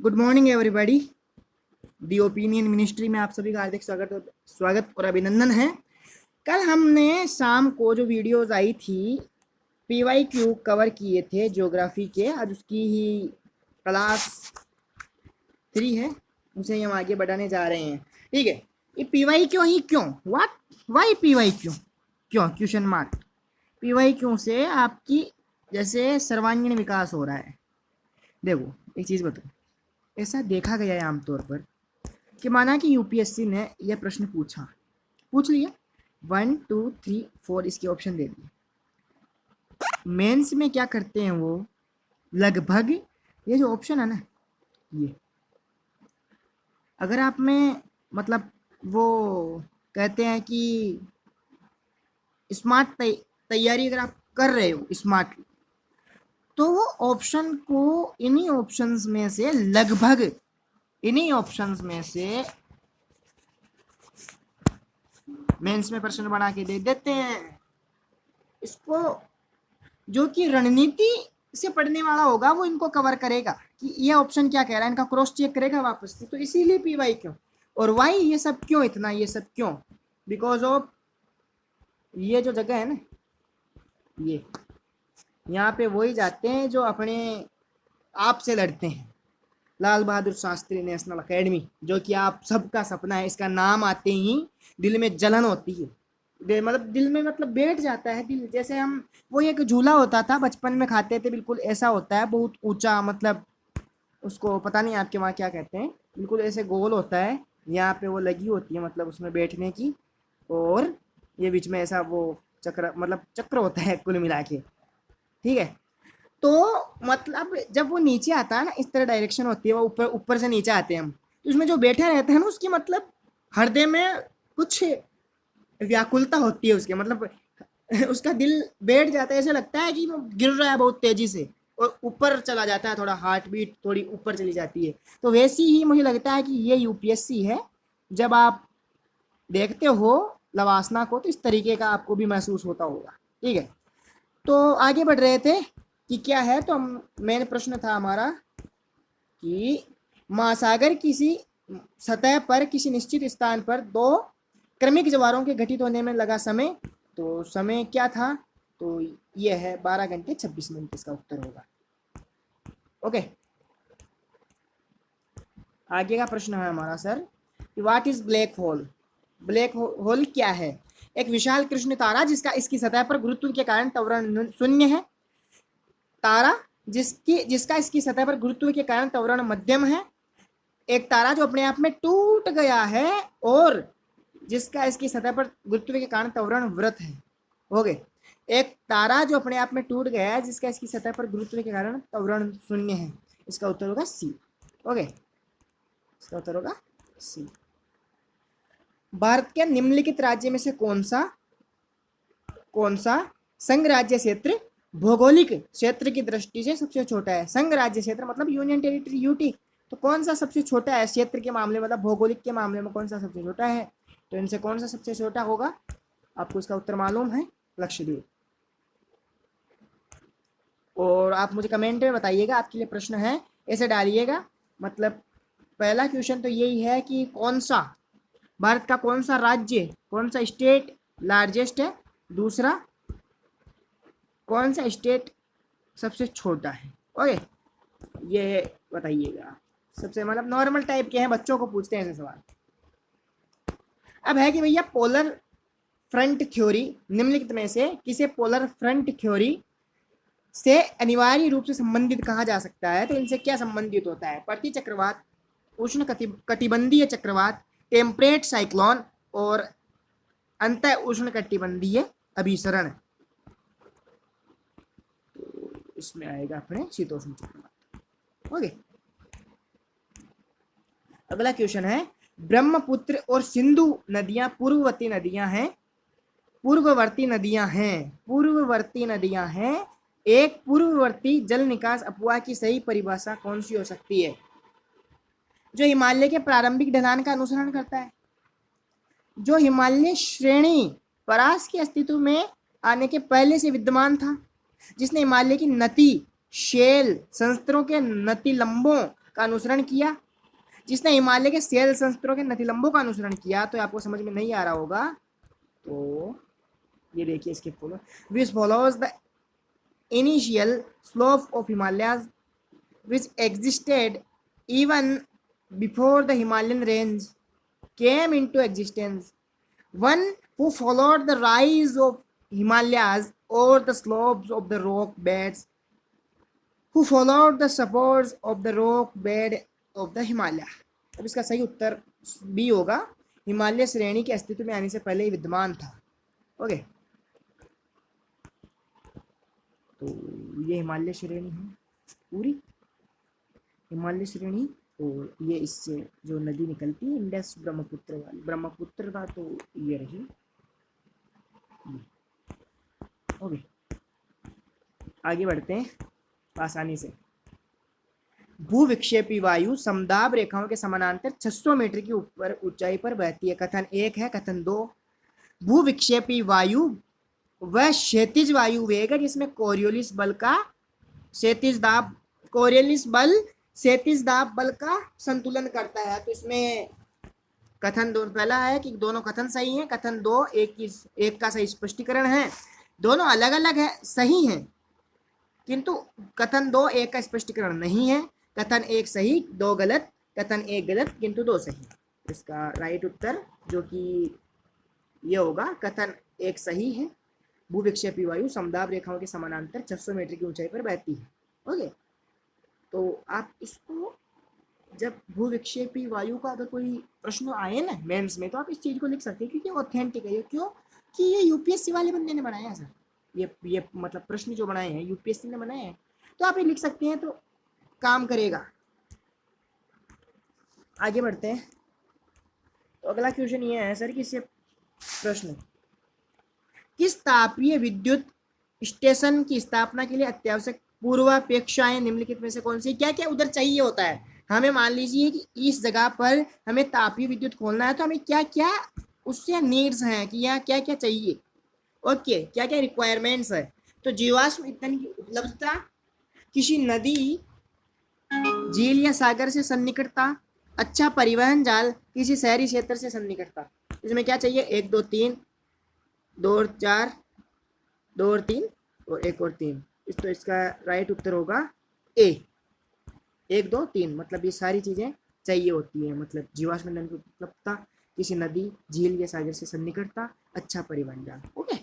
Good morning everybody. The opinion ministry में आप सभी का हार्दिक स्वागत और अभिनंदन है। कल हमने शाम को जो वीडियोस आई थी PYQ कवर किए थे ज्योग्राफी के। आज उसकी ही क्लास 3 है, उसे हम आगे बढ़ाने जा रहे हैं। ठीक है, ये PYQ ही क्यों, व्हाट, वाई PYQ, क्यों, क्वेश्चन मार्क। PYQ से आपकी जैसे सर्वांगीण विकास हो रहा है। देखो एक चीज़ बताओ, ऐसा देखा गया है आमतौर पर कि माना कि यूपीएससी ने यह प्रश्न पूछ लिया 1 2 3 4 इसके ऑप्शन दे दिए। मेंस में क्या करते हैं वो, लगभग ये जो ऑप्शन है ना, ये अगर आप में मतलब वो कहते हैं कि स्मार्ट तैयारी अगर आप कर रहे हो स्मार्ट, तो वो ऑप्शन को इन्हीं ऑप्शंस में से लगभग इन्हीं ऑप्शंस में से मेंस में प्रश्न बना के दे देते हैं। इसको जो कि रणनीति से पढ़ने वाला होगा वो इनको कवर करेगा कि ये ऑप्शन क्या कह रहा है, इनका क्रॉस चेक करेगा वापस से। तो इसीलिए PY क्यों और वाई ये सब क्यों, इतना ये सब क्यों, बिकॉज ऑफ ये जो जगह है ना, ये यहाँ पे वही जाते हैं जो अपने आप से लड़ते हैं। लाल बहादुर शास्त्री नेशनल एकेडमी, जो कि आप सबका सपना है, इसका नाम आते ही दिल में जलन होती है, मतलब दिल में मतलब बैठ जाता है दिल। जैसे हम वो एक झूला होता था बचपन में खाते थे, बिल्कुल ऐसा होता है, बहुत ऊंचा, मतलब उसको पता नहीं आपके वहाँ क्या कहते हैं, बिल्कुल ऐसे गोल होता है, यहाँ पे वो लगी होती है मतलब उसमें बैठने की, और ये बीच में ऐसा वो चक्र, मतलब चक्र होता है कुल मिला के। ठीक है, तो मतलब जब वो नीचे आता है ना, इस तरह डायरेक्शन होती है, वो ऊपर ऊपर से नीचे आते हैं हम, तो उसमें जो बैठा रहता है ना, उसकी मतलब हृदय में कुछ व्याकुलता होती है उसके, मतलब उसका दिल बैठ जाता है, ऐसा लगता है कि वो गिर रहा है बहुत तेजी से, और ऊपर चला जाता है, थोड़ा हार्ट बीट थोड़ी ऊपर चली जाती है। तो वैसी ही मुझे लगता है कि ये यूपीएससी है। जब आप देखते हो लवासना को तो इस तरीके का आपको भी महसूस होता होगा। ठीक है, तो आगे बढ़ रहे थे कि क्या है, तो मेन प्रश्न था हमारा कि महासागर किसी सतह पर किसी निश्चित स्थान पर दो क्रमिक ज्वारों के घटित होने में लगा समय, तो समय क्या था, तो ये है 12 घंटे 26 मिनट, इसका उत्तर होगा। ओके, आगे का प्रश्न है हमारा sir, what is black hole. Black hole क्या है, एक विशाल कृष्ण तारा जिसका इसकी सतह पर गुरुत्व के कारण त्वरण शून्य है, तारा जिसका इसकी सतह पर गुरुत्व के कारण त्वरण मध्यम है, एक तारा जो अपने आप में टूट गया है और जिसका इसकी सतह पर गुरुत्व के कारण त्वरण वृत्त है। हो गए, एक तारा जो अपने आप में टूट गया है जिसका इसकी सतह पर गुरुत्व के कारण त्वरण शून्य है, इसका उत्तर होगा सी। ओके, इसका उत्तर होगा सी। भारत के निम्नलिखित राज्य में से कौन सा संघ राज्य क्षेत्र भौगोलिक क्षेत्र की दृष्टि से सबसे छोटा है। संघ राज्य क्षेत्र मतलब यूनियन टेरिटरी, यूटी। तो कौन सा सबसे छोटा है क्षेत्र के मामले में, मतलब भौगोलिक के मामले में कौन सा सबसे छोटा है, तो इनसे कौन सा सबसे छोटा होगा, आपको इसका उत्तर मालूम है, लक्षद्वीप। और आप मुझे कमेंट में बताइएगा, आपके लिए प्रश्न है, ऐसे डालिएगा। मतलब पहला क्वेश्चन तो यही है कि कौन सा भारत का कौन सा राज्य, कौन सा स्टेट लार्जेस्ट है, दूसरा कौन सा स्टेट सबसे छोटा है। ओके, ये बताइएगा। सबसे मतलब नॉर्मल टाइप के हैं, बच्चों को पूछते हैं ऐसे सवाल। अब है कि भैया पोलर फ्रंट थ्योरी निम्नलिखित में से किसे पोलर फ्रंट थ्योरी से अनिवार्य रूप से संबंधित कहा जा सकता है, तो इनसे क्या संबंधित होता है, प्रति चक्रवात, उष्ण कटिबंधीय चक्रवात, टेम्परेट साइक्लोन और अंत उष्ण कटिबंधीय अभिसरण। तो इसमें आएगा अपने शीतोष्ण चक्रवात। ओके, अगला क्वेश्चन है, ब्रह्मपुत्र और सिंधु नदियां पूर्ववर्ती नदियां हैं, एक पूर्ववर्ती जल निकास अपवाह की सही परिभाषा कौन सी हो सकती है। जो हिमालय के प्रारंभिक ढलान का अनुसरण करता है, जो हिमालय श्रेणी परास के अस्तित्व में आने के पहले से विद्यमान था, जिसने हिमालय की नती शेल संस्तरों के नती लंबों का अनुसरण किया, जिसने हिमालय के शैल संस्तरों के नदीलंबों का अनुसरण किया, तो आपको समझ में नहीं आ रहा होगा तो ये देखिए इसके follow, which follows the initial slope of Himalayas which existed even before the Himalayan range came into existence. One who followed the rise of Himalayas over the slopes of the rock beds, who followed the supports of the rock bed of the Himalaya. अब इसका सही उत्तर B होगा, हिमालय श्रेणी के अस्तित्व में आने से पहले ही विद्यमान था। ओके, तो ये हिमालय श्रेणी है पूरी, हिमालय श्रेणी, और ये इससे जो नदी निकलती है इंडस ब्रह्मपुत्र वाली, ब्रह्मपुत्र का तो ये रही। ओके, आगे बढ़ते हैं आसानी से। भूविक्षेपी वायु समदाब रेखाओं के समानांतर 600 मीटर की ऊपर ऊंचाई पर बहती है। कथन 1 है। कथन 2, भूविक्षेपी वायु वह क्षैतिज वायु वेग है जिसमें कोरियोलिस बल का क्षैतिज दाब, कोरियोलिस बल क्षैतिज दाब बल का संतुलन करता है। तो इसमें कथन 2 पहला है कि दोनों कथन सही हैं, कथन 2 एक का सही स्पष्टीकरण है, दोनों अलग अलग है, सही हैं, किंतु कथन 2 एक का स्पष्टीकरण नहीं है। कथन 1 सही, 2 गलत, कथन 1 गलत किंतु 2 सही। इसका राइट उत्तर जो कि ये होगा, कथन 1 सही है। भूविक्षेपी वायु समदाब रेखाओं के समानांतर 600 मीटर की ऊंचाई पर बहती है। ओके, तो आप इसको जब भूविक्षेपी वायु का अगर कोई प्रश्न आए ना मेंस में, तो आप इस चीज को लिख सकते हैं क्योंकि ऑथेंटिक है। क्यों कि ये यूपीएससी वाले बंदे ने बनाया है सर, ये मतलब प्रश्न जो बनाए हैं यूपीएससी ने बनाए हैं, तो आप ये लिख सकते हैं, तो काम करेगा। आगे बढ़ते हैं। तो अगला क्वेश्चन ये है सर कि इससे प्रश्न, किस तापीय विद्युत स्टेशन की स्थापना के लिए अत्यावश्यक पूर्वापेक्षाएं निम्नलिखित में से कौन सी? क्या क्या उधर चाहिए होता है हमें? मान लीजिए कि इस जगह पर हमें तापीय विद्युत खोलना है, तो हमें क्या क्या उससे नीड्स हैं कि यहाँ क्या क्या चाहिए, ओके, क्या क्या रिक्वायरमेंट्स है? तो जीवाश्म ईंधन की उपलब्धता, किसी नदी झील या सागर से सन्निकटता, अच्छा परिवहन जाल, किसी शहरी क्षेत्र से सन्निकटता। इसमें क्या चाहिए? 1 2 3, 2 और 4, 2 और 3 और 1 और 3। तो इसका राइट उत्तर होगा ए, 1 2 3, मतलब ये सारी चीजें चाहिए होती है। मतलब जीवाश्म ईंधन की उपलब्धता, किसी नदी झील या सागर से सन्निकटता, अच्छा परिवहन जाल। ओके,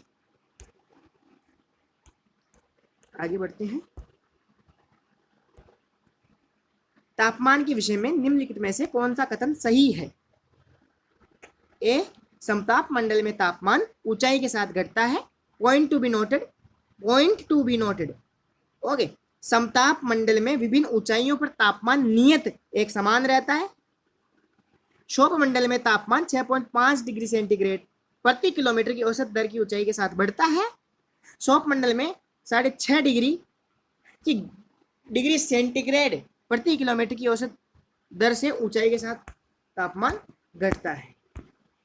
आगे बढ़ते हैं। तापमान के विषय में निम्नलिखित में से कौन सा कथन सही है? ए, समताप मंडल में तापमान ऊंचाई के साथ घटता है। Point to be noted, point to be noted. Okay, समताप मंडल में विभिन्न ऊंचाइयों पर तापमान नियत एक समान रहता है। क्षोभ मंडल में तापमान 6.5 डिग्री सेंटीग्रेड प्रति किलोमीटर की औसत दर की ऊंचाई के साथ बढ़ता है। क्षोभ मंडल में 6.5 डिग्री सेंटीग्रेड प्रति किलोमीटर की औसत दर से ऊंचाई के साथ तापमान घटता है।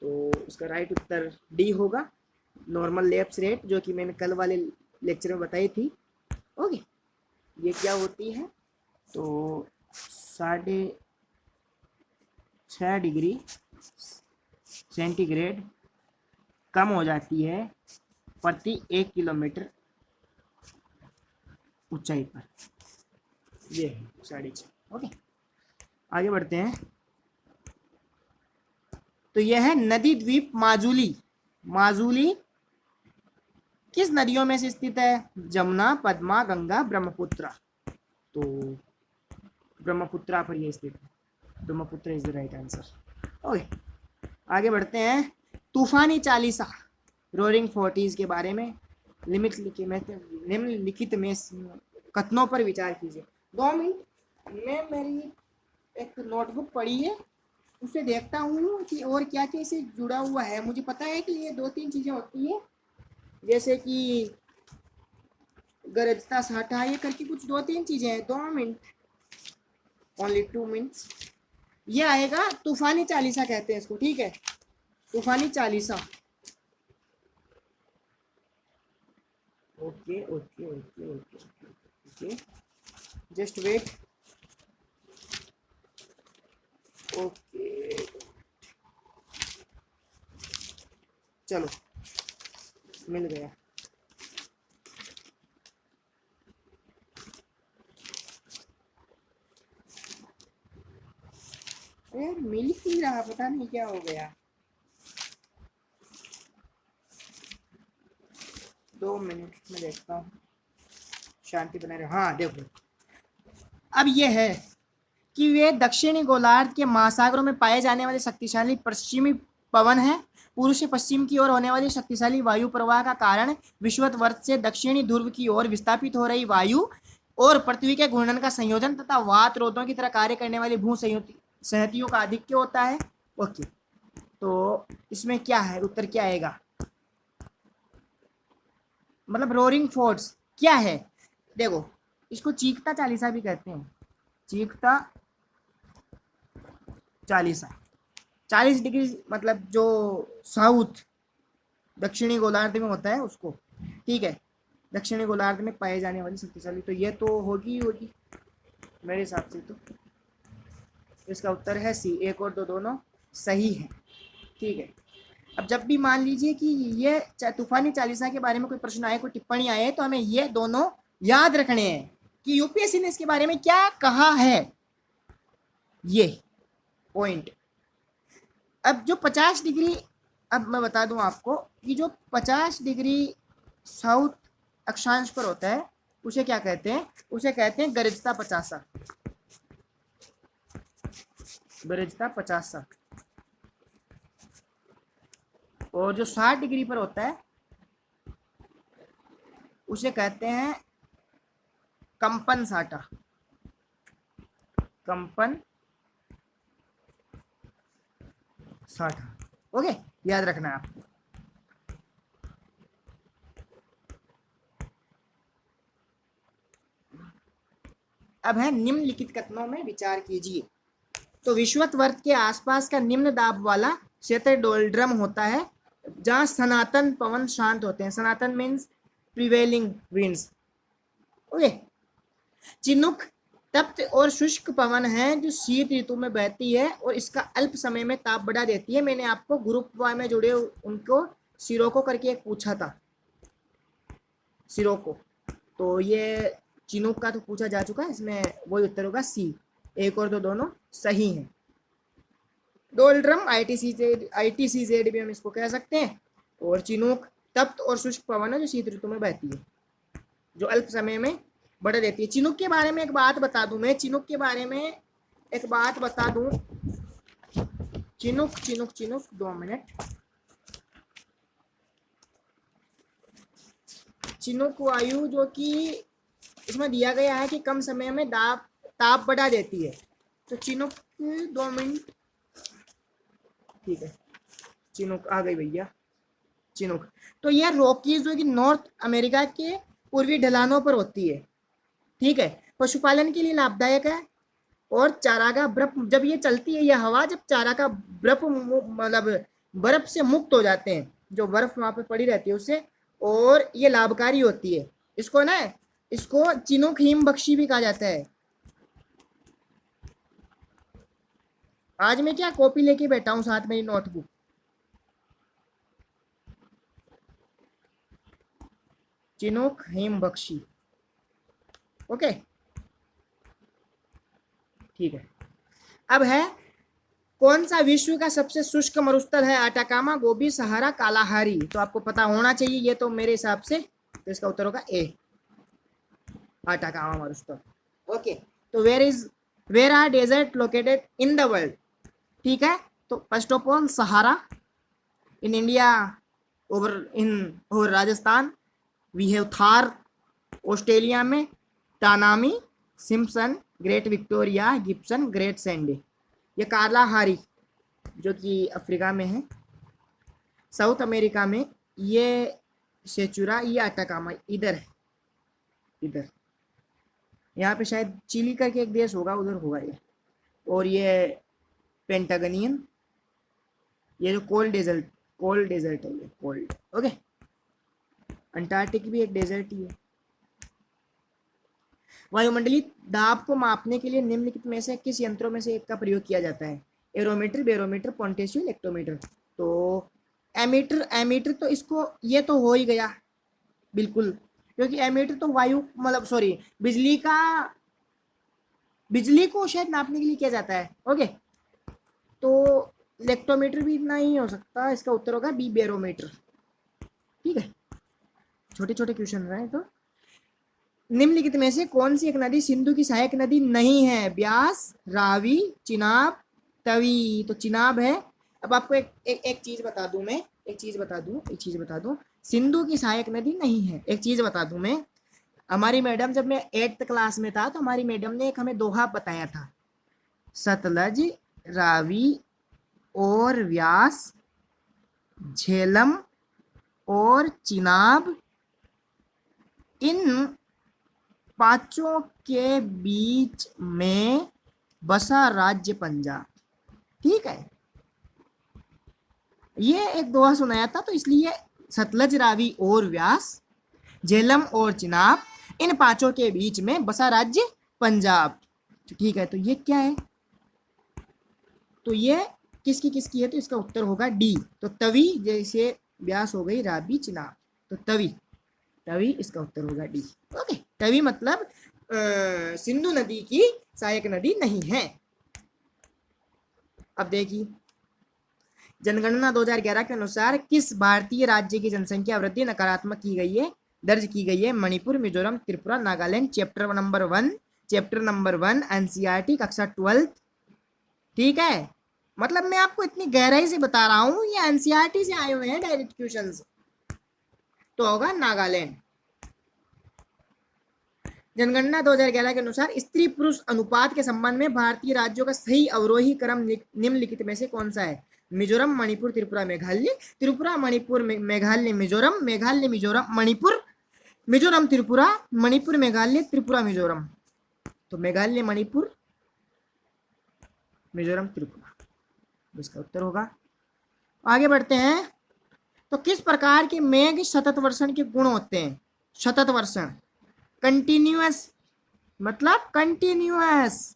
तो उसका राइट उत्तर डी होगा, नॉर्मल लैप्स रेट, जो कि मैंने कल वाले लेक्चर में बताई थी। ओके, ये क्या होती है? तो 6.5 डिग्री सेंटीग्रेड कम हो जाती है प्रति 1 किलोमीटर ऊंचाई पर। ये है 6.5। ओके, आगे बढ़ते हैं। तो यह है नदी द्वीप माजुली। माजुली किस नदियों में से स्थित है? जमुना, पद्मा, गंगा, ब्रह्मपुत्र। तो ब्रह्मपुत्र पर यह स्थित है, Brahmaputra is the right answer. Okay, आगे बढ़ते हैं। तूफानी चालीसा, रोरिंग 40s के बारे में निम्नलिखित में कथनों पर विचार कीजिए। 2 मिनट में मेरी एक नोटबुक पड़ी है, उसे देखता हूँ कि और क्या क्या इसे जुड़ा हुआ है। मुझे पता है कि ये 2-3 चीजें होती है, जैसे कि गरजता साठा, ये करके कुछ 2-3 चीजें हैं। 2 मिनट, ओनली 2 मिनट्स। ये आएगा तूफानी चालीसा कहते हैं इसको, ठीक है, तूफानी चालीसा। Okay okay okay okay okay, just wait. Okay चलो मिल गया। यार मिल ही रहा, पता नहीं क्या हो गया। 2 मिनट में देखता हूँ, शांति बने रहे। हाँ देखो, अब ये है कि वे दक्षिणी गोलार्ध के महासागरों में पाए जाने वाले शक्तिशाली पश्चिमी पवन है। पूर्व से पश्चिम की ओर होने वाली शक्तिशाली वायु प्रवाह का कारण विषुवत से दक्षिणी ध्रुव की ओर विस्थापित हो रही वायु और पृथ्वी के घूर्णन का संयोजन तथा वात रोधों की तरह कार्य करने वाली भू संहतियों का आधिक्य होता है। ओके, तो इसमें क्या है, उत्तर क्या आएगा? मतलब रोरिंग फोर्स क्या है? देखो, इसको चीखता चालीसा भी कहते हैं, चीखता चालीसा। 40 डिग्री मतलब जो साउथ दक्षिणी गोलार्ध में होता है उसको, ठीक है, दक्षिणी गोलार्ध में पाए जाने वाली शक्तिशाली, तो ये तो होगी मेरे हिसाब से। तो इसका उत्तर है सी, 1 और 2 दोनों सही है। ठीक है, अब जब भी मान लीजिए कि ये तूफानी चालीसा के बारे में कोई प्रश्न आए, कोई टिप्पणी आए, तो हमें ये दोनों याद रखने हैं कि यूपीएससी ने इसके बारे में क्या कहा है, ये पॉइंट। अब जो 50 डिग्री, अब मैं बता दूं आपको कि जो 50 डिग्री साउथ अक्षांश पर होता है उसे क्या कहते हैं? उसे कहते हैं गरजता पचासा, गरजता पचासा। और जो 60 डिग्री पर होता है उसे कहते हैं कंपन साटा, कंपन साठा। ओके, याद रखना है आपको। अब है निम्नलिखित कथनों में विचार कीजिए। तो विषुवत वर्त के आसपास का निम्न दाब वाला क्षेत्र डोल्ड्रम होता है, जहां सनातन पवन शांत होते हैं। सनातन means prevailing winds. Okay, chinook तप्त और शुष्क पवन है जो शीत ऋतु में बहती है और इसका अल्प समय में ताप बढ़ा देती है। मैंने आपको ग्रुप वाई में जुड़े उनको सिरोको करके एक पूछा था, सिरोको, तो ये चिनुक का तो पूछा जा चुका है, इसमें वही उत्तर होगा सी। 1 और 2 दोनों सही हैं। डोल्ड्रम आईटीसीजेड भी हम इसको कह सकते हैं, और चिनूक तप्त और शुष्क पवन है जो शीत ऋतु में बहती है, जो अल्प समय में बढ़ देती है। चिनूक के बारे में एक बात बता दूं, मैं चिनूक के बारे में एक बात बता दूं। Chinook Chinook Chinook 2 minute. Chinook वायु जो कि इसमें दिया गया है कि कम समय में ताप बढ़ा देती है, तो चिनूक 2 मिनट। ठीक है, चिनूक आ गई भैया, चिनूक। तो यह रॉकीज जो कि नॉर्थ अमेरिका के पूर्वी ढलानों पर होती है। ठीक है, पशुपालन के लिए लाभदायक है। और चारागाह बर्फ, जब ये चलती है यह हवा, जब चारागाह बर्फ मतलब बर्फ से मुक्त हो जाते हैं, जो बर्फ वहां पे पड़ी रहती है उससे, और ये लाभकारी होती है। इसको ना, इसको चिनूक हिम बख्शी भी कहा जाता है। आज मैं क्या कॉपी लेके बैठा हूं, साथ में नोटबुक। चिनूक हिम बख्शी। ओके, ठीक है। अब है, कौन सा विश्व का सबसे शुष्क मरुस्थल है? अटाकामा, गोबी, सहारा, कालाहारी। तो आपको पता होना चाहिए ये तो मेरे हिसाब से, तो इसका उत्तर होगा ए, अटाकामा मरुस्थल। ओके, तो where are desert located in the world? ठीक है, तो first of all Sahara in India, over Rajasthan. We have Thar Australia में, Tanami, Simpson, Great Victoria, Gibson, Great Sandy. ये कालाहारी जो कि अफ्रीका में है। साउथ अमेरिका में ये सेचुरा, ये अटाकामा इधर है, इधर यहाँ पे शायद चिली करके एक देश होगा, उधर होगा ये। और ये पेंटागनियन, ये जो कोल्ड डेजर्ट है ये, कोल्ड। ओके, अंटार्कटिक भी एक डेजर्ट ही है। वायुमंडलीय दाब को मापने के लिए निम्नलिखित में से किस यंत्रों में से एक का प्रयोग किया जाता है? Aerometer, barometer, potentio, electrometer. तो एमीटर, एमीटर तो इसको ये तो हो ही गया बिल्कुल, क्योंकि एमीटर तो वायु मतलब सॉरी बिजली को शायद नापने के लिए किया जाता है। ओके, तो इलेक्ट्रोमीटर भी इतना ही हो सकता है, इसका उत्तर होगा बी, बैरोमीटर। ठीक है, छोटे छोटे क्वेश्चन रहे। तो निम्नलिखित में से कौन सी एक नदी सिंधु की सहायक नदी नहीं है? ब्यास, रावी, चिनाब, तवी। तो चिनाब है। अब आपको एक चीज बता दूं मैं, एक चीज बता दूं, सिंधु की सहायक नदी नहीं है। एक चीज बता दूं मैं, हमारी मैडम, जब मैं 8th क्लास में था तो हमारी मैडम ने एक हमें दोहा बताया था, सतलज, रावी और व्यास, झेलम और चिनाब, इन पांचों के बीच में बसा राज्य पंजाब। ठीक है, ये एक दोहा सुनाया था, तो इसलिए सतलज, रावी और व्यास, झेलम और चिनाब, इन पांचों के बीच में बसा राज्य पंजाब। ठीक है, तो ये क्या है? तो ये किसकी है? तो इसका उत्तर होगा डी। तो तवी, जैसे व्यास हो गई, रावी, चिनाब, तो तवी, तवी इसका उत्तर होगा डी। ओके, तवी मतलब सिंधु नदी की सहायक नदी नहीं है। अब देखिए, जनगणना 2011 के अनुसार किस भारतीय राज्य की जनसंख्या वृद्धि नकारात्मक की गई है, दर्ज की गई है? Manipur, Mizoram, Tripura, Nagaland. Chapter number 1 NCERT कक्षा 12। ठीक है, मतलब मैं आपको इतनी गहराई से बता रहा हूं, ये एनसीईआरटी से आए हुए हैं डायरेक्ट क्वेश्चंस। तो होगा नागालैंड। जनगणना 2011 के अनुसार स्त्री पुरुष अनुपात के संबंध में भारतीय राज्यों का सही अवरोही क्रम निम्नलिखित में से कौन सा है? मिजोरम, मणिपुर, त्रिपुरा, मेघालय। त्रिपुरा, मणिपुर, मेघालय, मिजोरम। मेघालय, मिजोरम, मणिपुर, मिजोरम, त्रिपुरा, मणिपुर, मेघालय, त्रिपुरा, मिजोरम। तो मेघालय, मणिपुर, मिजोरम, त्रिपुरा, इसका उत्तर होगा। आगे बढ़ते हैं। तो किस प्रकार के मेघ सतत वर्षण के गुण होते हैं? सतत वर्षण, कंटिन्यूअस, मतलब कंटिन्यूअस।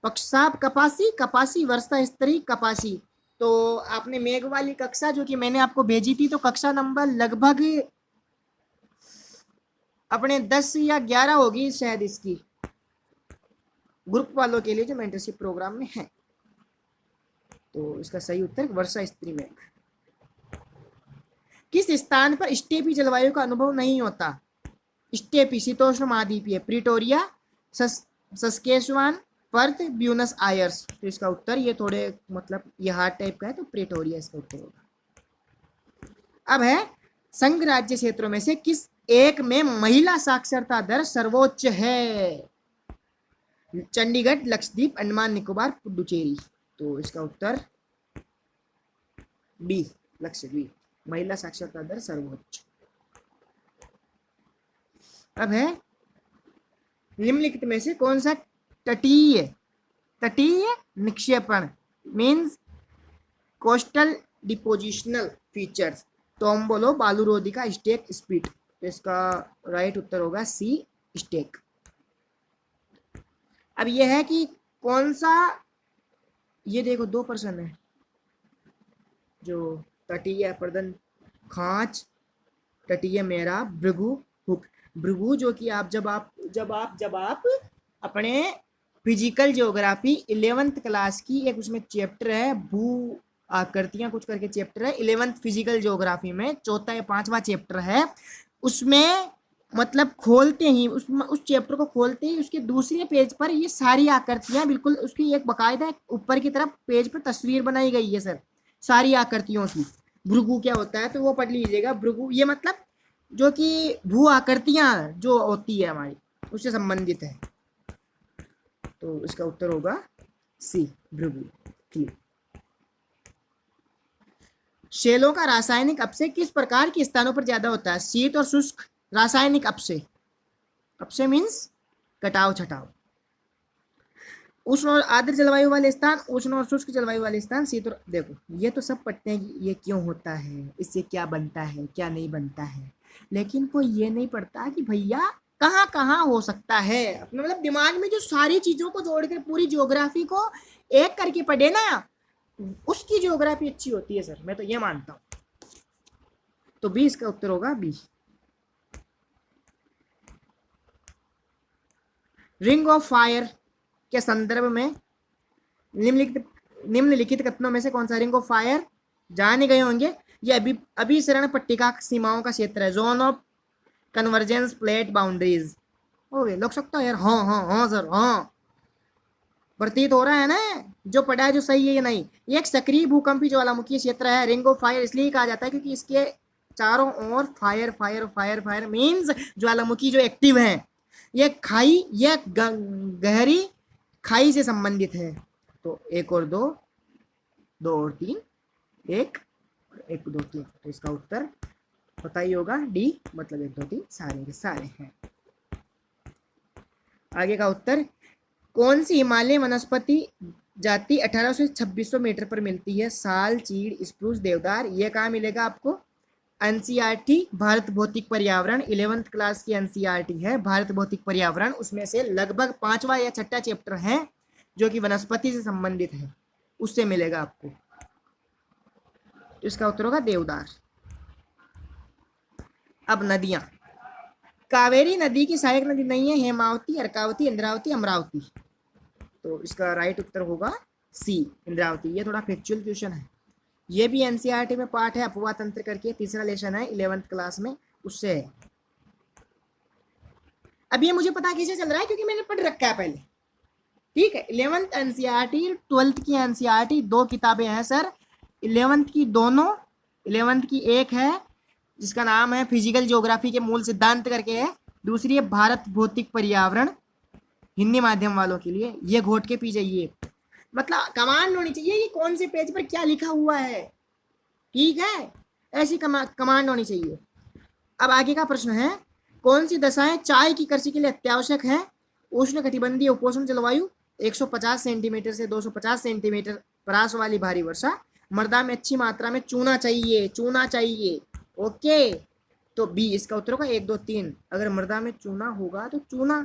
पक्षाप, कपासी, कपासी, वर्षा स्तरी, कपासी। तो आपने मेघ वाली कक्षा जो कि मैंने आपको भेजी थी, तो कक्षा नंबर लगभग अपने 10 या 11 होगी शायद इसकी, ग्रुप वालों के लिए जो मेंटरशिप प्रोग्राम में है। तो इसका सही उत्तर वर्षा स्तरी मेघ। किस स्थान पर स्टेपी जलवायु का अनुभव नहीं होता? स्टेपी, शीतोष्ण महाद्वीपीय, प्रिटोरिया, सस्केचुआन, पर्थ, ब्यूनस आयर्स। तो इसका उत्तर, ये थोड़े मतलब ये हार्ड टाइप का है, तो प्रिटोरिया इसका उत्तर होगा। अब है, संघ राज्य क्षेत्रों में से किस एक में महिला साक्षरता दर सर्वोच्च है? चंडीगढ़, लक्षद्वीप, अंडमान निकोबार, पुडुचेरी। तो इसका उत्तर बी, लक्षद्वीप, महिला साक्षरता दर सर्वोच्च। अब है, निम्नलिखित में से कौन सा तटीय निक्षेपण मीन्स कोस्टल डिपोजिशनल फीचर्स? तो हम बोलो बालूरोधी का स्टेक स्पीड। तो इसका राइट उत्तर होगा सी, स्टेक। अब यह है कि कौन सा, ये देखो 2 पर्सन है जो तटीय प्रदन, खांच, तटीय मेरा, भृगु, हुक। भृगु जो कि आप जब आप अपने फिजिकल ज्योग्राफी 11th क्लास की एक उसमें चैप्टर है, भू आकृतियां कुछ करके चैप्टर है 11th फिजिकल ज्योग्राफी में, चौथा या 5वां चैप्टर है, उसमें मतलब खोलते ही उस चैप्टर को खोलते ही उसके दूसरे पेज पर ये सारी आकृतियां बिल्कुल उसकी एक बकायदा ऊपर की तरफ पेज पर तस्वीर बनाई गई है सर, सारी आकृतियों की। भृगु क्या होता है तो वो पढ़ लीजिएगा। भृगु ये मतलब जो कि भू आकृतियां जो होती है हमारी उससे संबंधित है। तो इसका उत्तर होगा सी, भृगु। शैलों का रासायनिक अपक्षय किस प्रकार के स्थानों पर ज्यादा होता है? शीत और शुष्क रासायनिक अपक्षय, अपक्षय मीन्स कटाव छटाव। उष्ण और आर्द्र जलवायु वाले स्थान, उष्ण और शुष्क जलवायु वाले स्थान, शीत और, देखो ये तो सब पढ़ते हैं कि ये क्यों होता है, इससे क्या बनता है, क्या नहीं बनता है, लेकिन कोई ये नहीं पढ़ता कि भैया कहाँ कहाँ हो सकता है। अपने मतलब दिमाग में जो सारी चीजों को जोड़कर पूरी ज्योग्राफी को एक करके पढ़े ना, उसकी ज्योग्राफी अच्छी होती है सर, मैं तो ये मानता हूँ। तो 20 का उत्तर होगा बी। रिंग ऑफ फायर के संदर्भ में निम्नलिखित कथनों में से कौन सा रिंग ऑफ फायर जान ही गए होंगे, ये अभिसरण पट्टिका सीमाओं का क्षेत्र है, zone of convergence plate boundaries. हो गए लोग सकता है यार, हाँ हाँ हाँ सर हाँ, प्रतीत हो रहा है ना जो पढ़ा है जो सही है या नहीं। ये एक सक्रिय भूकंपी ज्वालामुखी क्षेत्र है। रिंग ऑफ फायर इसलिए कहा जाता है क्योंकि इसके चारों ओर fire fire fire fire means ज्वालामुखी जो एक्टिव है। ये खाई, ये गहरी खाई से संबंधित है। तो एक और दो, दो और तीन, एक एक दो तीन, तो इसका उत्तर पता ही होगा डी, मतलब एक दो तीन सारे के सारे हैं। आगे का उत्तर, कौन सी हिमालय वनस्पति जाति 1800 से 2600 मीटर पर मिलती है? साल, चीड़, स्प्रूस, देवदार। ये कहाँ मिलेगा आपको? एनसीईआरटी भारत भौतिक पर्यावरण, 11th क्लास की एनसीईआरटी है भारत भौतिक पर्यावरण, उसमें से लगभग 5वां या 6ठा चैप्टर है जो कि वनस्पति से संबंधित है, उससे मिलेगा आपको। तो इसका उत्तर होगा देवदार। अब नदियां, कावेरी नदी की सहायक नदी नहीं है, हेमावती, अर्कावती, इंद्रावती, अमरावती। तो इसका राइट उत्तर होगा सी, इंद्रावती। ये थोड़ा फैक्चुअल क्वेश्चन है, ये भी एनसीईआरटी में पार्ट है, अपवाद तंत्र करके तीसरा लेसन है 11th क्लास में, उससे है। अब ये मुझे पता कैसे चल रहा है क्योंकि मैंने पढ़ रखा है पहले, ठीक है। 11th एनसीईआरटी, 12th की एनसीईआरटी, दो किताबें हैं सर। 11th की दोनों, 11th की एक है जिसका नाम है फिजिकल ज्योग्राफी के मूल सिद्धांत करके है, दूसरी है भारत भौतिक पर्यावरण, हिंदी माध्यम वालों के लिए। ये घोट के पी जाइए, मतलब कमांड होनी चाहिए ये कौन से पेज पर क्या लिखा हुआ है, ठीक है, ऐसी कमांड होनी चाहिए। अब आगे का प्रश्न है, कौन सी दशाएं चाय की कृषि के लिए अत्यावश्यक है? उष्ण कटिबंधीय उपोष्ण जलवायु, 150 सेंटीमीटर से 250 सेंटीमीटर परास वाली भारी वर्षा, मृदा में अच्छी मात्रा में चूना चाहिए, चूना चाहिए। ओके, तो बी इसका उत्तर होगा 1 2 3। अगर मृदा में चूना होगा तो चूना,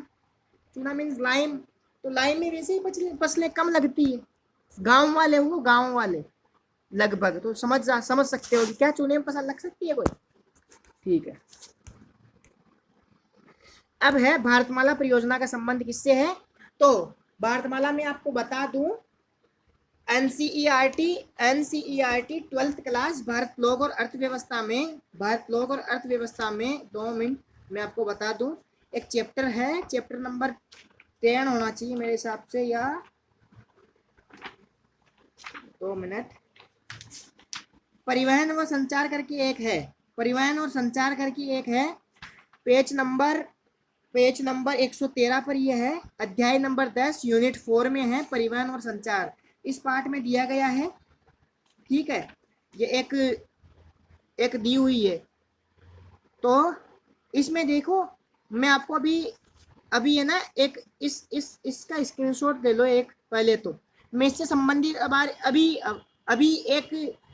चूना मीन्स लाइम, तो लाइम में वैसे ही फसलें कम लगती है। गांव वाले हो, गांव वाले लगभग तो समझ सकते हो कि क्या चूने में फसल लग सकती है कोई, ठीक है। अब है भारतमाला परियोजना का संबंध किससे है? तो भारतमाला में आपको बता दूं, एनसीईआरटी 12th क्लास भारत लोक और अर्थव्यवस्था में, भारत लोक और अर्थव्यवस्था में 2 मिनट मैं आपको बता दूं, एक चैप्टर है, चैप्टर नंबर 10 होना चाहिए मेरे हिसाब से, या 2 मिनट, परिवहन व संचार करके एक है, परिवहन और संचार करके एक है, पेज नंबर 113 पर यह है, अध्याय नंबर 10 यूनिट 4 में है, परिवहन और संचार इस पार्ट में दिया गया है, ठीक है। ये एक दी हुई है, तो इसमें देखो मैं आपको अभी है ना एक इसका स्क्रीनशॉट ले लो एक, पहले तो मैं इससे संबंधित अभी एक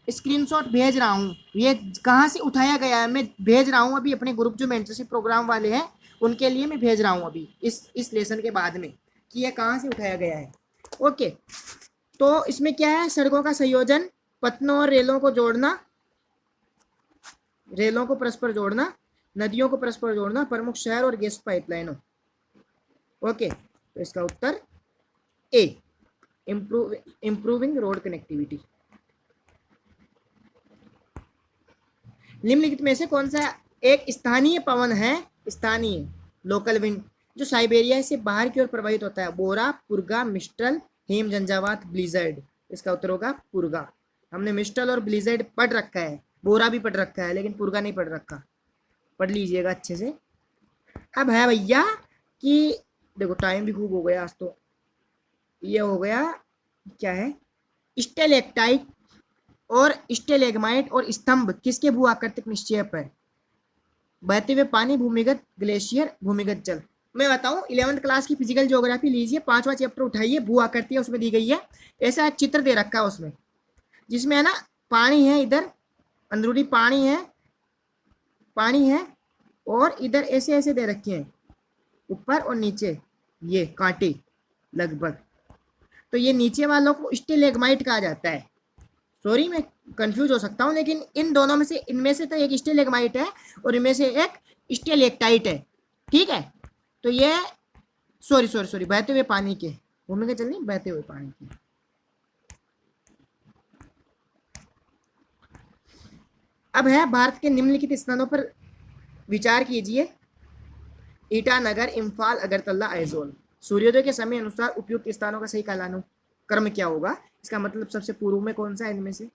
स्क्रीनशॉट भेज रहा हूँ, ये कहाँ से उठाया गया है मैं भेज रहा हूँ अभी अपने ग्रुप जो मेंटरशिप प्रोग्राम वाले हैं उनके लिए मैं भेज रहा हूँ अभी इस लेसन के बाद में कि ये कहाँ से उठाया गया है। ओके, तो इसमें क्या है, सड़कों का संयोजन, पत्तनों और रेलों को जोड़ना, रेलों को परस्पर जोड़ना, नदियों को परस्पर जोड़ना, प्रमुख शहर और गैस पाइपलाइनों। ओके, तो इसका उत्तर ए, इंप्रूविंग रोड कनेक्टिविटी। निम्नलिखित में से कौन सा एक स्थानीय पवन है, स्थानीय लोकल विंड, जो साइबेरिया से बाहर की ओर प्रवाहित होता है? बोरा, पुर्गा, मिस्टल, हेम झंझावात, ब्लिजर्ड। इसका उत्तर होगा पुर्गा। हमने मिस्टल और ब्लिजर्ड पढ़ रखा है, बोरा भी पढ़ रखा है, लेकिन पुर्गा नहीं पढ़ रखा, पढ़ लीजिएगा अच्छे से। अब है भैया कि देखो टाइम भी खूब हो गया आज, तो ये हो गया क्या है, स्टेलेक्टाइट और स्टेलेग्माइट और स्तंभ किसके भू आकृतिक निक्षेप है? बहते हुए पानी, भूमिगत ग्लेशियर, भूमिगत जल। मैं बताऊं, 11th क्लास की फिजिकल ज्योग्राफी लीजिए, 5वां चैप्टर उठाइए, भू आकृति उसमें दी गई है, ऐसा एक चित्र दे रखा है उसमें, जिसमें है ना पानी है, इधर अंदरूनी पानी है और इधर ऐसे ऐसे दे रखे हैं, ऊपर और नीचे ये कांटे लगभग, तो ये नीचे वालों को स्टेलेग्माइट कहा जाता है। सॉरी मैं कंफ्यूज हो सकता हूँ, लेकिन इन दोनों में से, इनमें से तो एक स्टेलेग्माइट है और इनमें से एक स्टेलेक्टाइट है, ठीक है। तो ये सॉरी सॉरी सॉरी बहते हुए पानी के, घूमने के चलनी बहते हुए पानी के। अब है भारत के निम्नलिखित स्थानों पर विचार कीजिए। ईटानगर, इम्फाल, अगरतला, आइजोल। सूर्योदय के समय अनुसार उपयुक्त स्थानों का सही कालानुक्रम क्या होगा? इसका मतलब सबसे पूर्व में कौन सा है इनमें से,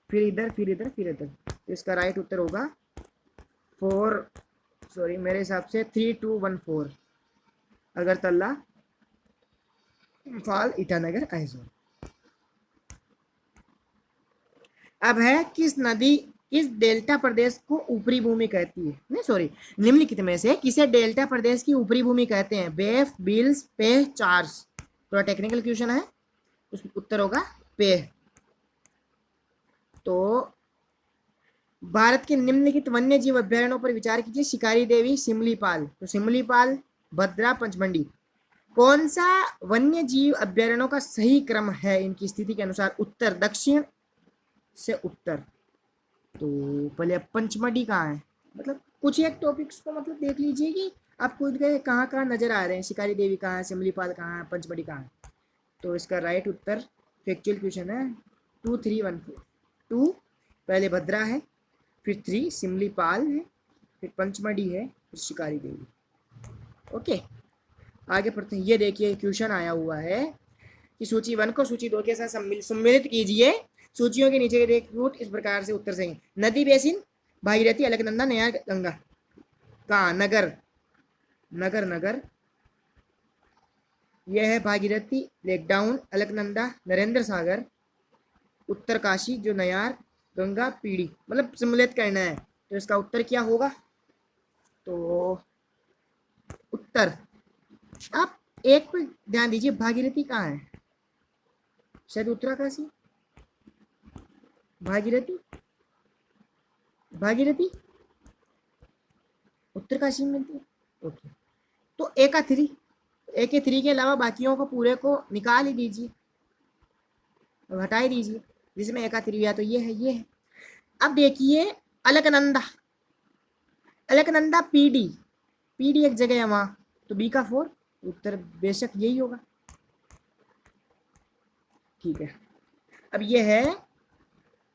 फिर इधर, फिर इधर, फिर इधर। तो इसका राइट उत्तर होगा 4, सॉरी मेरे हिसाब से 3, 2, 1, 4। अगरतला, इम्फाल, ईटानगर, आइजोल। अब है किस नदी, किस डेल्टा प्रदेश को ऊपरी भूमि कहती है? नहीं सॉरी, निम्नलिखित में से किसे डेल्टा प्रदेश की ऊपरी भूमि कहते हैं? बेफ, बिल्स, पेह, चार्स। थोड़ा टेक्निकल क्वेश्चन है, उसमें उत्तर होगा पेह। तो भारत के निम्नलिखित वन्य जीव अभ्यारण्यों पर विचार कीजिए। शिकारी देवी, सिमलीपाल। तो सिमलीपाल, भद्रा, पंचमंडी। कौन सा वन्य जीव अभ्यारण्यों का सही क्रम है इनकी स्थिति के अनुसार? उत्तर दक्षिण से उत्तर। तो पहले पंचमढ़ी कहाँ है, मतलब कुछ एक टॉपिक्स को मतलब देख लीजिए कि आपको कहाँ कहाँ नजर आ रहे हैं। शिकारी देवी कहाँ है, सिमलीपाल कहाँ है, पंचमढ़ी कहाँ है। तो इसका राइट उत्तर फैक्चुअल क्वेश्चन है 2, 3, 1, 4। 2 पहले भद्रा है, फिर 3 सिमलीपाल है, फिर पंचमढ़ी है, फिर शिकारी देवी। ओके आगे पढ़ते हैं। ये देखिए क्वेश्चन आया हुआ है कि सूची 1 को सूची 2 के साथ सम्मिलित कीजिए। सूचियों के नीचे के रूट इस प्रकार से उत्तर सही। नदी बेसिन, भागीरथी, अलकनंदा, नयार, गंगा। कहाँ? नगर, नगर, नगर। यह है भागीरथी, लेक डाउन, अलकनंदा, नरेंद्र सागर, उत्तरकाशी जो नयार, गंगा, पीढ़ी। मतलब सम्मिलित करना है, तो इसका उत्तर क्या होगा? तो उत्तर आप एक पर ध्यान दीजिए, भागीरथी कहाँ है? शायद उत्तरकाशी, भागीरथी, भागीरथी उत्तरकाशी में थी। ओके तो ए का 3, ए के 3 के अलावा बाकियों को पूरे को निकाल ही दीजिए, हटा ही दीजिए, जिसमें ए का 3 या तो ये है, ये है। अब देखिए अलकनंदा, अलकनंदा पीडी, पीडी एक जगह है वहां, तो बी का 4 उत्तर बेशक यही होगा। ठीक है अब ये है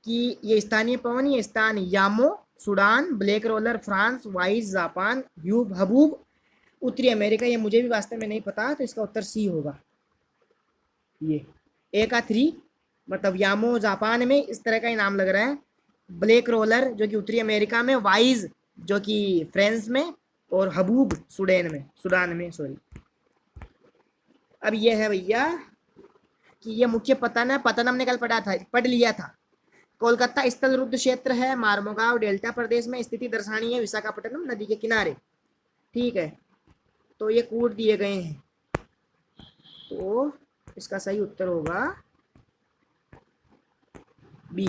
कि ये स्थानीय पवन, ये स्थान Yamo, Sudan, black roller France, वाइज जापान, ह्यूब हबूब उत्तरी अमेरिका। ये मुझे भी वास्तव में नहीं पता, तो इसका उत्तर सी होगा। ये ए का 3 मतलब यामो जापान में इस तरह का ही नाम लग रहा है, ब्लैक रोलर जो कि उत्तरी अमेरिका में, वाइज जो कि फ्रांस में, और हबूब सूडान में, सूडान में सॉरी। अब ये है भैया कि ये मुख्य पतन है, पतन हमने कल पढ़ लिया था। कोलकाता स्थल रुद्ध क्षेत्र है, मार्मोगांव डेल्टा प्रदेश में स्थिति दर्शानी है, विशाखापट्टनम नदी के किनारे। ठीक है तो ये कोड दिए गए हैं, तो इसका सही उत्तर होगा बी।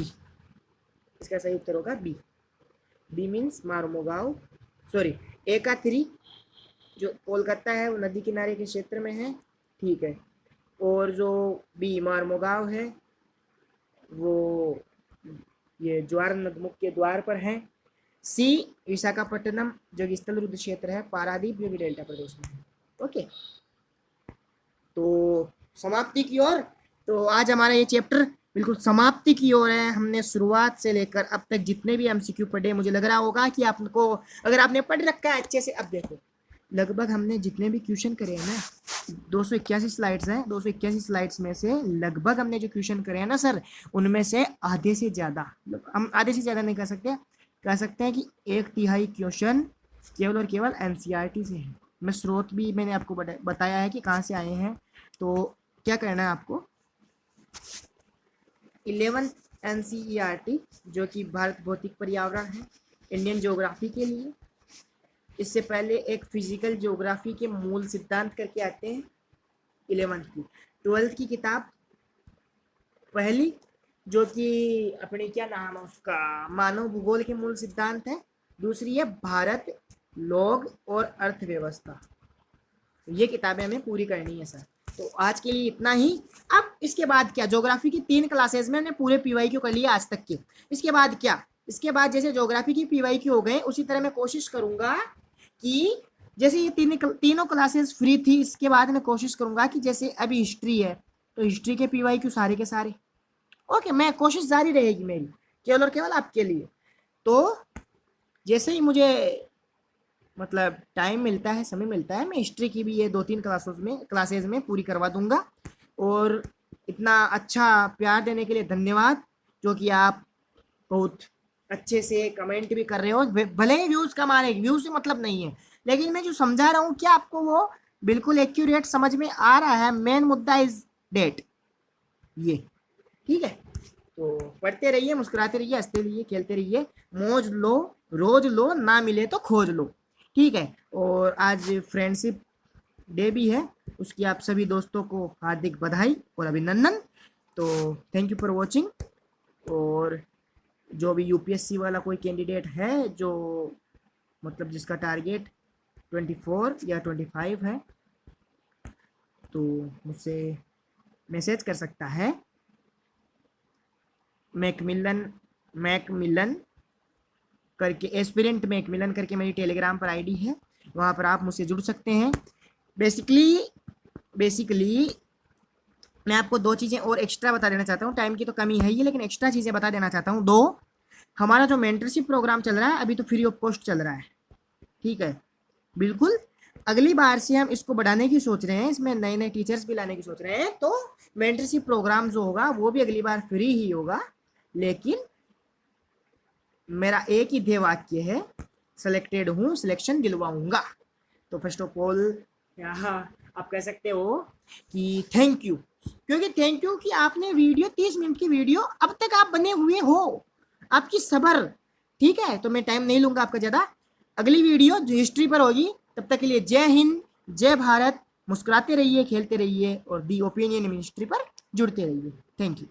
इसका सही उत्तर होगा बी। बी मीन्स मार्मोगांव, सॉरी ए का 3 जो कोलकाता है वो नदी किनारे के क्षेत्र में है, ठीक है। और जो बी मार्मोगांव है वो ये ज्वार नदमुख के द्वार पर है। सी विशाखापट्टनम जो कि स्थल रुद्ध क्षेत्र है, पारादीप जो कि डेल्टा प्रदेश में है। ओके तो समाप्ति की ओर, तो आज हमारा ये चैप्टर बिल्कुल समाप्ति की ओर है। हमने शुरुआत से लेकर अब तक जितने भी एमसीक्यू पढ़े, मुझे लग रहा होगा कि आपको, अगर आपने पढ़ रखा है अच्छे से, अब देखो लगभग हमने जितने भी क्वेश्चन करे हैं ना, 281 स्लाइड्स हैं, 281 स्लाइड्स में से लगभग हमने जो क्वेश्चन करे हैं ना सर, उनमें से आधे से ज़्यादा, हम आधे से ज़्यादा नहीं कह सकते, कह सकते हैं कि 1/3 क्वेश्चन केवल और केवल एनसीईआरटी से है। मैं स्रोत भी मैंने आपको बताया है कि कहाँ से आए हैं। तो क्या करना है आपको, 11 एनसीईआरटी जो कि भारत भौतिक पर्यावरण है, इंडियन ज्योग्राफी के लिए। इससे पहले एक फिजिकल ज्योग्राफी के मूल सिद्धांत करके आते हैं 11th की। 12th की किताब पहली जो कि अपनी क्या नाम है उसका, मानव भूगोल के मूल सिद्धांत है। दूसरी है भारत, लोग और अर्थव्यवस्था। तो ये किताबें हमें पूरी करनी है सर। तो आज के लिए इतना ही। अब इसके बाद क्या, ज्योग्राफी की 3 क्लासेस में हमने पूरे PYQ कर लिए आज तक के। इसके बाद क्या, इसके बाद जैसे ज्योग्राफी की PYQ हो गए, उसी तरह मैं कोशिश करूंगा कि जैसे ये तीनों क्लासेस फ्री थी, इसके बाद मैं कोशिश करूंगा कि जैसे अभी हिस्ट्री है तो हिस्ट्री के PYQ सारे के सारे, ओके, मैं कोशिश जारी रहेगी मेरी केवल और केवल आपके लिए। तो जैसे ही मुझे मतलब टाइम मिलता है, समय मिलता है, मैं हिस्ट्री की भी ये 2-3 क्लासेज में पूरी करवा दूंगा। और इतना अच्छा प्यार देने के लिए धन्यवाद, जो कि आप बहुत अच्छे से कमेंट भी कर रहे हो। भले ही व्यूज़ कम आ रहे हैं, व्यूज़ से मतलब नहीं है, लेकिन मैं जो समझा रहा हूँ क्या आपको वो बिल्कुल एक्यूरेट समझ में आ रहा है। मेन मुद्दा इज डेट, ये ठीक है। तो पढ़ते रहिए, मुस्कुराते रहिए, हंसते रहिए, खेलते रहिए, मौज लो, रोज लो, ना मिले तो खोज लो, ठीक है। और आज फ्रेंडशिप डे भी है, उसकी आप सभी दोस्तों को हार्दिक बधाई और अभिनंदन। तो थैंक यू फॉर वॉचिंग। और जो भी UPSC वाला कोई कैंडिडेट है जो मतलब जिसका टारगेट 24 या 25 है, तो मुझसे मैसेज कर सकता है। मैकमिलन करके, एस्पिरेंट मैकमिलन करके मेरी टेलीग्राम पर ID है, वहाँ पर आप मुझसे जुड़ सकते हैं। बेसिकली मैं आपको 2 चीज़ें और एक्स्ट्रा बता देना चाहता हूँ, टाइम की तो कमी है ही, लेकिन एक्स्ट्रा चीज़ें बता देना चाहता हूँ 2। हमारा जो मेंटरशिप प्रोग्राम चल रहा है अभी तो फ्री ऑफ कॉस्ट चल रहा है, ठीक है, बिल्कुल। अगली बार से हम इसको बढ़ाने की सोच रहे हैं, इसमें नए नए टीचर्स भी लाने की सोच रहे हैं। तो मेंटरशिप प्रोग्राम जो होगा वो भी अगली बार फ्री ही होगा, लेकिन मेरा एक ही ध्येय वाक्य है, सेलेक्टेड हूँ, सिलेक्शन दिलवाऊंगा। तो फर्स्ट ऑफ ऑल यहाँ आप कह सकते हो कि थैंक यू, क्योंकि थैंक यू कि आपने वीडियो 30 मिनट की वीडियो अब तक आप बने हुए हो, आपकी सब्र, ठीक है। तो मैं टाइम नहीं लूंगा आपका ज़्यादा, अगली वीडियो जो हिस्ट्री पर होगी। तब तक के लिए जय हिंद, जय भारत, मुस्कुराते रहिए, खेलते रहिए और दी ओपिनियन मिनिस्ट्री पर जुड़ते रहिए। Thank you.